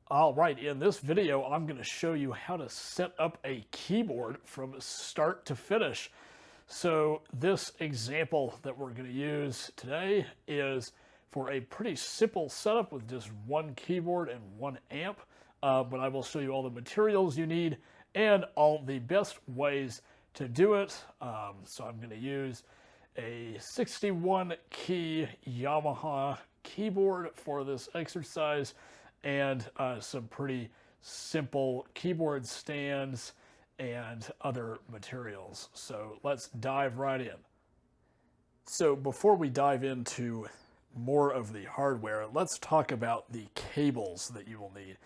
All right, in this video, I'm going to show you how to set up a keyboard from start to finish. So this example that we're going to use today is for a pretty simple setup with just one keyboard and one amp, but I will show you all the materials you need and all the best ways to do it. So I'm going to use a 61 key Yamaha keyboard for this exercise, and some pretty simple keyboard stands and other materials. So let's dive right in. So before we dive into more of the hardware, let's talk about the cables that you will need.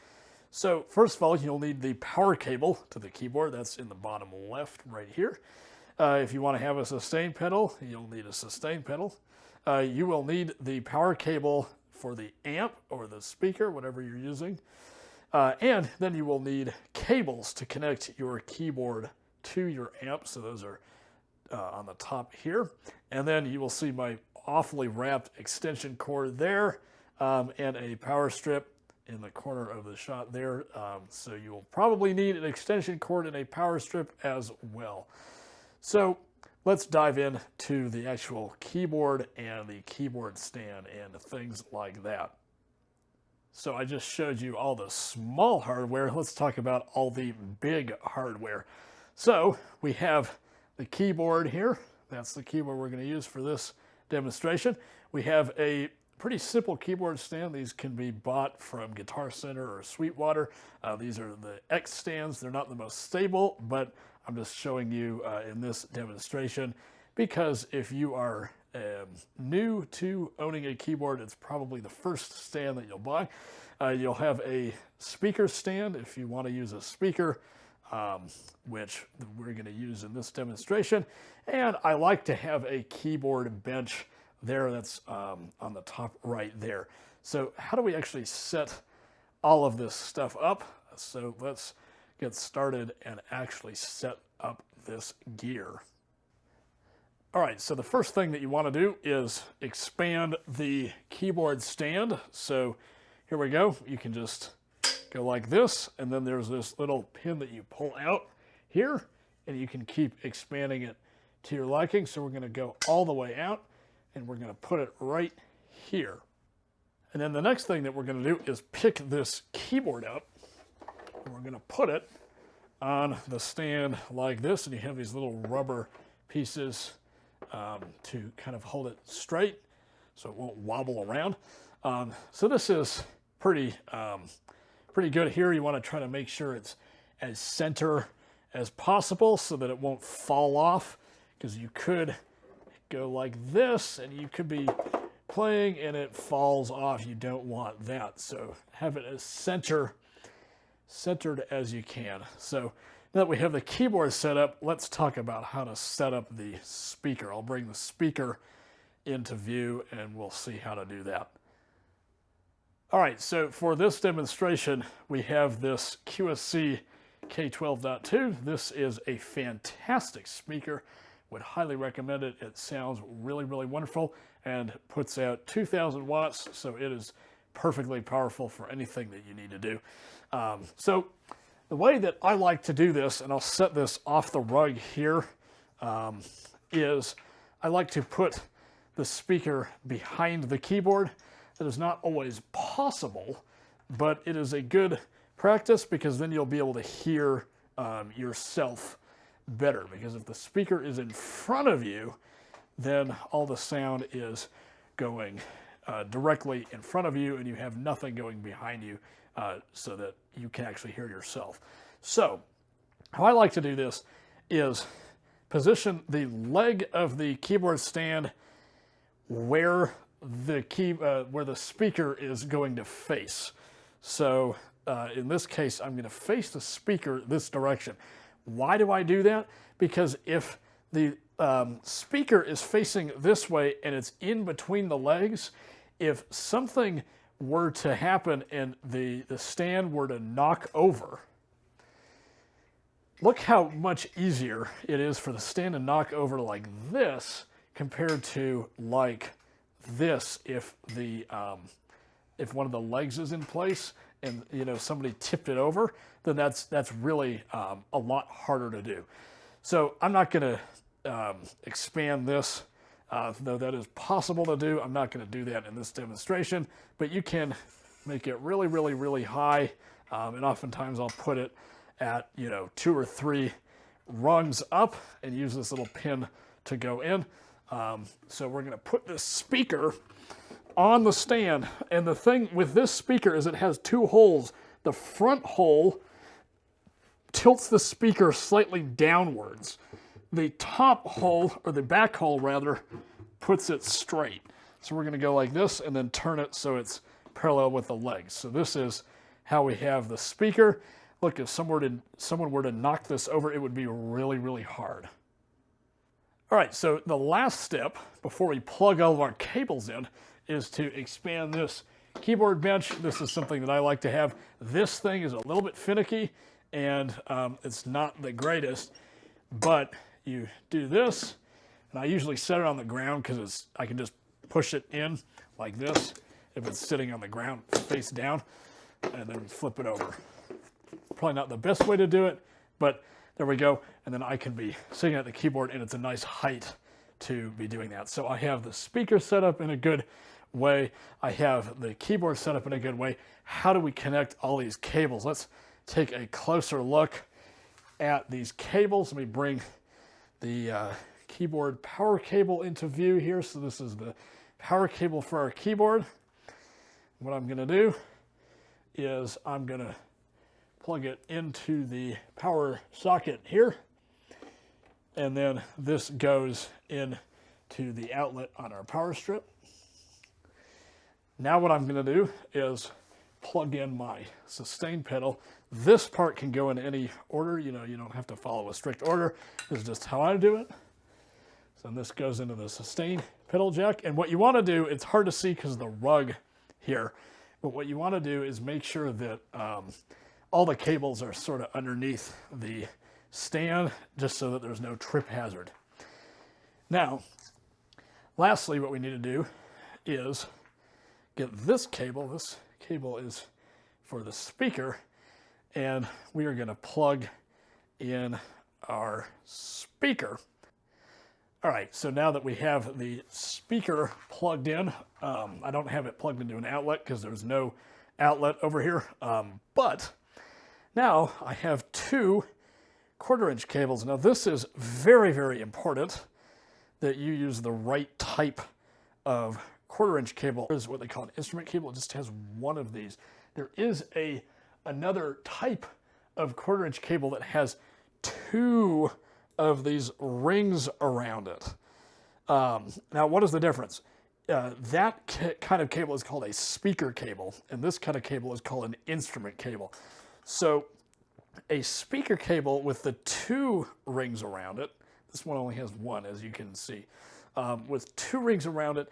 So first of all, you'll need the power cable to the keyboard. That's in the bottom left right here. If you want to have a sustain pedal, you'll need a sustain pedal. You will need the power cable for the amp or the speaker, whatever you're using. And then you will need cables to connect your keyboard to your amp. So those are on the top here. And then you will see my awfully wrapped extension cord there, and a power strip in the corner of the shot there. So you will probably need an extension cord and a power strip as well. So let's dive into the actual keyboard and the keyboard stand and things like that. So I just showed you all the small hardware. Let's talk about all the big hardware. So we have the keyboard here. That's the keyboard we're going to use for this demonstration. We have a pretty simple keyboard stand. These can be bought from Guitar Center or Sweetwater. These are the X stands. They're not the most stable, but I'm just showing you in this demonstration because if you are new to owning a keyboard, it's probably the first stand that you'll buy. You'll have a speaker stand if you want to use a speaker, which we're going to use in this demonstration. And I like to have a keyboard bench there that's on the top right there. So how do we actually set all of this stuff up? So let's get started and actually set up this gear. All right, so the first thing that you want to do is expand the keyboard stand. So here we go. You can just go like this, and then there's this little pin that you pull out here, and you can keep expanding it to your liking. So we're going to go all the way out, and we're going to put it right here. And then the next thing that we're going to do is pick this keyboard up, and we're going to put it on the stand like this, and you have these little rubber pieces to kind of hold it straight so it won't wobble around. So this is pretty good here. You want to try to make sure it's as center as possible so that it won't fall off, because you could go like this and you could be playing and it falls off. You don't want that. So have it as centered as you can. So now that we have the keyboard set up, let's talk about how to set up the speaker. I'll bring the speaker into view and we'll see how to do that. All right, so for this demonstration, we have this QSC K12.2. This is a fantastic speaker. Would highly recommend it. It sounds really, really wonderful and puts out 2,000 watts, so it is perfectly powerful for anything that you need to do. So the way that I like to do this, and I'll set this off the rug here, is I like to put the speaker behind the keyboard. That is not always possible, but it is a good practice because then you'll be able to hear yourself better. Because if the speaker is in front of you, then all the sound is going directly in front of you and you have nothing going behind you, so that you can actually hear yourself. So how I like to do this is position the leg of the keyboard stand where the speaker is going to face. So in this case, I'm going to face the speaker this direction. Why do I do that? Because if the speaker is facing this way and it's in between the legs, if something were to happen and the stand were to knock over, look how much easier it is for the stand to knock over like this compared to like this if one of the legs is in place. and somebody tipped it over, then that's really a lot harder to do. So I'm not going to expand this, though that is possible to do. I'm not going to do that in this demonstration, but you can make it really, really, really high, and oftentimes I'll put it at 2 or 3 rungs up and use this little pin to go in. So we're going to put this speaker on the stand, and the thing with this speaker is it has 2 holes. The front hole tilts the speaker slightly downwards. The top hole, or the back hole rather, puts it straight. So we're going to go like this and then turn it so it's parallel with the legs. So this is how we have the speaker. Look, if someone were to knock this over, it would be really, really hard. All right, so the last step before we plug all of our cables in is to expand this keyboard bench. This is something that I like to have. This thing is a little bit finicky, and it's not the greatest, but you do this, and I usually set it on the ground because I can just push it in like this if it's sitting on the ground face down, and then flip it over. Probably not the best way to do it, but there we go. And then I can be sitting at the keyboard, and it's a nice height to be doing that. So I have the speaker set up in a good way. I have the keyboard set up in a good way. How do we connect all these cables? Let's take a closer look at these cables. Let me bring the keyboard power cable into view here. So this is the power cable for our keyboard. What I'm going to do is I'm going to plug it into the power socket here, and then this goes into the outlet on our power strip. Now what I'm going to do is plug in my sustain pedal. This part can go in any order. You don't have to follow a strict order. This is just how I do it. So this goes into the sustain pedal jack, and what you want to do, it's hard to see because of the rug here, but what you want to do is make sure that all the cables are sort of underneath the stand, just so that there's no trip hazard. Now, lastly, what we need to do is get this cable. This cable is for the speaker, and we are going to plug in our speaker. All right, so now that we have the speaker plugged in, I don't have it plugged into an outlet because there's no outlet over here, but now I have 2 1/4-inch cables. Now this is very, very important that you use the right type of 1/4-inch cable. This is what they call an instrument cable. It just has 1 of these. There is another type of 1/4-inch cable that has 2 of these rings around it. Now what is the difference? That kind of cable is called a speaker cable, and this kind of cable is called an instrument cable. So a speaker cable with the 2 rings around it, this one only has 1, as you can see, with 2 rings around it,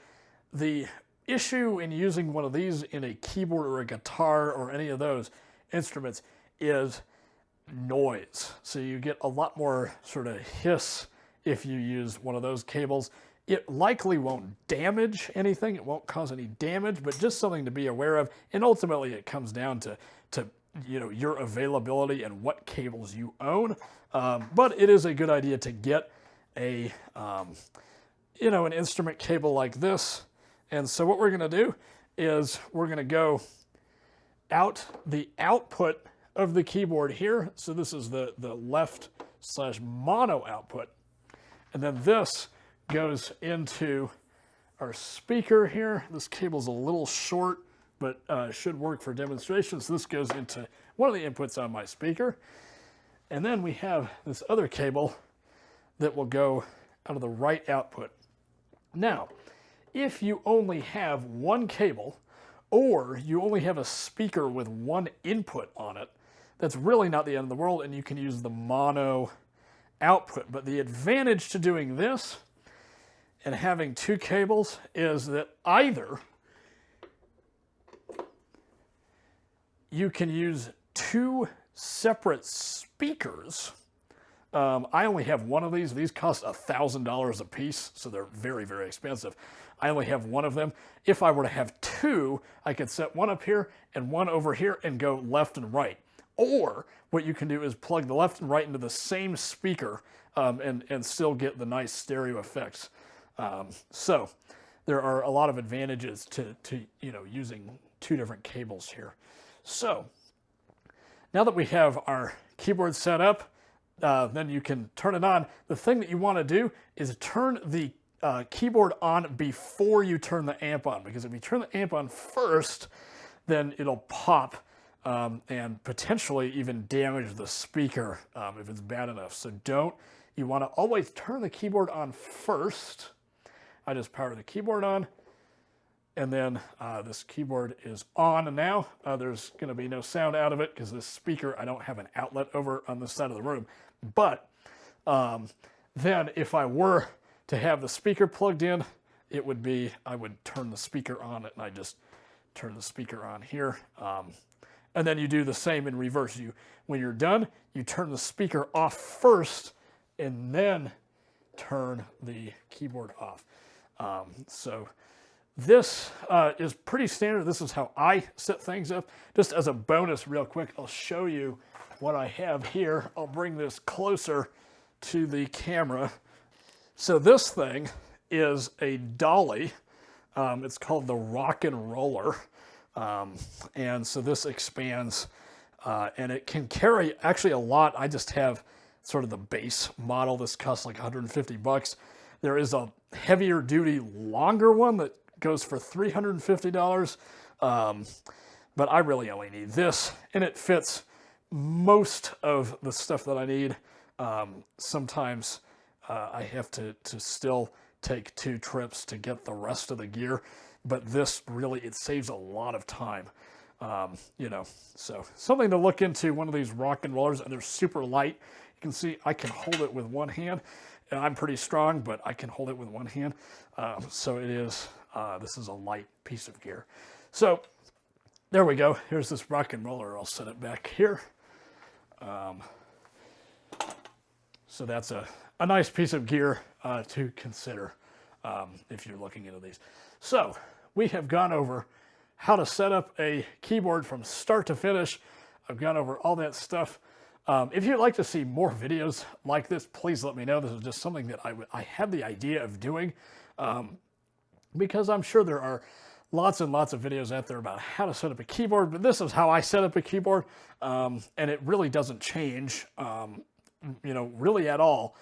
the issue in using one of these in a keyboard or a guitar or any of those instruments is noise. So you get a lot more sort of hiss if you use one of those cables. It likely won't damage anything. It won't cause any damage, but just something to be aware of. And ultimately it comes down to your availability and what cables you own. But it is a good idea to get an instrument cable like this. And so what we're going to do is we're going to go out the output of the keyboard here. So this is the left/mono output. And then this goes into our speaker here. This cable's a little short, but should work for demonstration. So this goes into one of the inputs on my speaker. And then we have this other cable that will go out of the right output. Now, if you only have 1 cable, or you only have a speaker with 1 input on it, that's really not the end of the world, and you can use the mono output. But the advantage to doing this and having 2 cables is that either you can use 2 separate speakers I only have one of these. These cost $1,000 a piece, so they're very, very expensive. I only have one of them. If I were to have two, I could set one up here and one over here and go left and right. Or what you can do is plug the left and right into the same speaker and still get the nice stereo effects. So there are a lot of advantages to using two different cables here. So now that we have our keyboard set up, then you can turn it on. The thing that you want to do is turn the keyboard on before you turn the amp on, because if you turn the amp on first, then it'll pop and potentially even damage the speaker if it's bad enough. So you want to always turn the keyboard on first. I just power the keyboard on, and then this keyboard is on now. There's going to be no sound out of it because this speaker, I don't have an outlet over on this side of the room. But then if I were to have the speaker plugged in, it would be, I would turn the speaker on, and I just turn the speaker on here. And then you do the same in reverse. When you're done, you turn the speaker off first, and then turn the keyboard off. So this is pretty standard. This is how I set things up. Just as a bonus real quick, I'll show you what I have here. I'll bring this closer to the camera. So this thing is a dolly. It's called the Rock and Roller. And so this expands and it can carry actually a lot. I just have sort of the base model. This costs like 150 bucks. There is a heavier duty, longer one that goes for $350. But I really only need this, and it fits most of the stuff that I need. Sometimes I have to still take 2 trips to get the rest of the gear, but this really, it saves a lot of time. So something to look into, one of these Rock and Rollers, and they're super light. You can see I can hold it with one hand, and I'm pretty strong, but I can hold it with one hand. So it is, this is a light piece of gear. So there we go. Here's this Rock and Roller. I'll set it back here. So that's a nice piece of gear to consider if you're looking into these. So we have gone over how to set up a keyboard from start to finish. I've gone over all that stuff. If you'd like to see more videos like this, please let me know. This is just something that I have the idea of doing because I'm sure there are lots and lots of videos out there about how to set up a keyboard, but this is how I set up a keyboard, and it really doesn't change, really at all.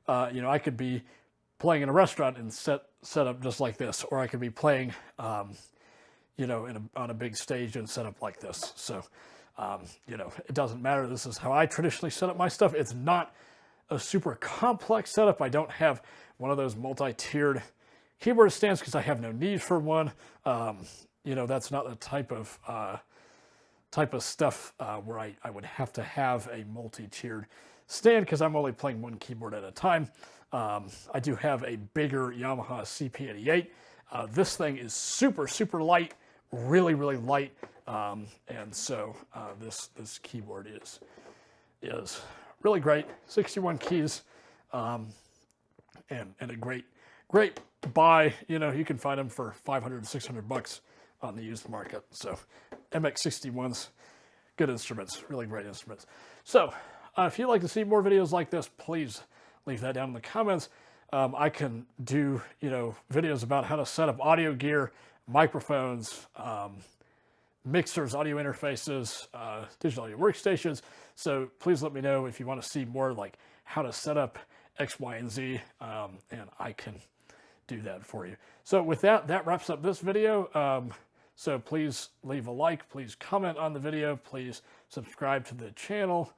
I could be playing in a restaurant and set up just like this, or I could be playing, on a big stage and set up like this. So, it doesn't matter. This is how I traditionally set up my stuff. It's not a super complex setup. I don't have one of those multi-tiered keyboard stands because I have no need for one. That's not the type of stuff where I would have to have a multi-tiered stand because I'm only playing one keyboard at a time. I do have a bigger Yamaha CP88. This thing is super, super light, really, really light. And so this keyboard is really great. 61 keys, and a great buy. You can find them for 500, 600 bucks on the used market. So MX61s, good instruments, really great instruments. So if you'd like to see more videos like this, please leave that down in the comments. I can do, videos about how to set up audio gear, microphones, mixers, audio interfaces, digital audio workstations. So please let me know if you want to see more like how to set up X, Y, and Z, and I can do that for you. So with that wraps up this video. So please leave a like, please comment on the video, please subscribe to the channel,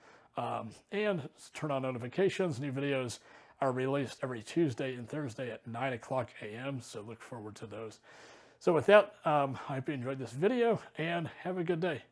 and turn on notifications. New videos are released every Tuesday and Thursday at 9:00 a.m. So look forward to those. So with that, I hope you enjoyed this video and have a good day.